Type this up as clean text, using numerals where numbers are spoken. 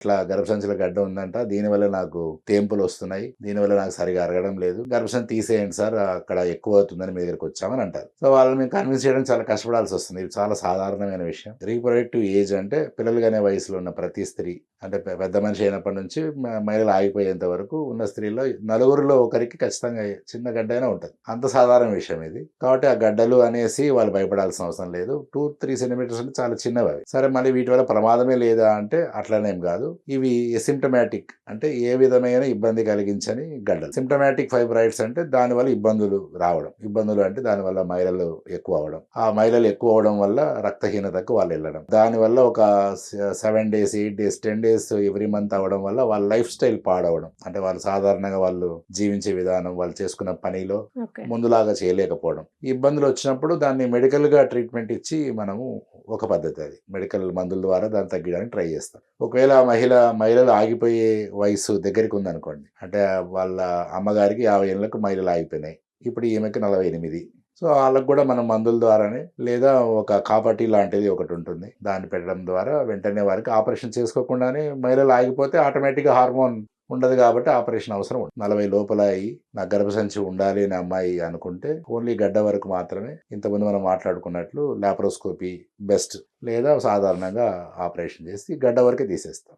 ఇట్లా గర్భసంచిలో గడ్డ ఉందంట, దీనివల్ల నాకు తేంపులు వస్తున్నాయి, దీనివల్ల నాకు సరిగా అరగడం లేదు, గర్భసంచి తీసేయండి సార్, అక్కడ ఎక్కువ అవుతుందని మీ దగ్గరికి వచ్చామని అంటారు. సో వాళ్ళని మేము కన్విన్స్ చేయడం చాలా కష్టపడాల్సి వస్తుంది. ఇది చాలా సాధారణమైన విషయం. రీప్రొడక్టివ్ ఏజ్ అంటే పిల్లలు కనే వయసులో ఉన్న ప్రతి స్త్రీ, అంటే పెద్ద మనిషి అయినప్పటి నుంచి మహిళలు ఆగిపోయేంత వరకు ఉన్న స్త్రీలో నలుగురిలో ఒకరికి ఖచ్చితంగా చిన్న గడ్డ అయినా ఉంటుంది. అంత సాధారణ విషయం ఇది. కాబట్టి ఆ గడ్డలు అనేసి వాళ్ళు భయపడాల్సిన అవసరం లేదు. 2-3 సెంటీమీటర్స్ అంటే చాలా చిన్నవి అవి. సరే, మళ్ళీ వీటి వల్ల ప్రమాదమే లేదా అంటే అట్లనేం కాదు. ఇవి ఎసిమ్టమాటిక్, అంటే ఏ విధమైన ఇబ్బంది కలిగించని గడ్డలు. సిమ్టమాటిక్ ఫైబ్రాయిడ్స్ అంటే దానివల్ల ఇబ్బందులు రావడం. ఇబ్బందులు అంటే దానివల్ల మైలలు ఎక్కువ అవడం. ఆ మైలలు ఎక్కువ అవడం వల్ల రక్తహీనతకు వాళ్ళు వెళ్ళడం. దానివల్ల ఒక 7 days, 8 days, 10 days every month అవడం వల్ల వాళ్ళ లైఫ్ స్టైల్ పాడవడం. అంటే వాళ్ళు సాధారణంగా వాళ్ళు జీవించే విధానం, వాళ్ళు చేసుకున్న పనిలో ఓకే. ముందులాగా చేయలేకపోవడం. ఈ ఇబ్బందులు వచ్చినప్పుడు దాన్ని మెడికల్ గా ట్రీట్మెంట్ ఇచ్చి మనము ఒక పద్ధతి, అది మెడికల్ మందుల ద్వారా దాన్ని తగ్గించడానికి ట్రై చేస్తాం. ఒకవేళ ఆ మహిళలు ఆగిపోయే వయసు దగ్గరికి ఉందనుకోండి, అంటే వాళ్ళ అమ్మగారికి 50 ఏళ్ళకు మహిళలు ఆగిపోయినాయి, ఇప్పుడు ఈమెకి 48. సో వాళ్ళకు కూడా మనం మందుల ద్వారానే, లేదా ఒక కాపటి లాంటిది ఒకటి ఉంటుంది, దాన్ని పెట్టడం ద్వారా వెంటనే వారికి ఆపరేషన్ చేసుకోకుండానే మహిళలు ఆగిపోతే ఆటోమేటిక్గా హార్మోన్ ఉండదు కాబట్టి ఆపరేషన్ అవసరం ఉండదు. 40 లోపల అయ్యి నా గర్భసంచి ఉండాలి నా అమ్మాయి అనుకుంటే ఓన్లీ గడ్డ వరకు మాత్రమే ఇంతకుముందు మనం మాట్లాడుకున్నట్లు లాప్రోస్కోపీ బెస్ట్, లేదా సాధారణంగా ఆపరేషన్ చేసి గడ్డ వరకే తీసేస్తాం.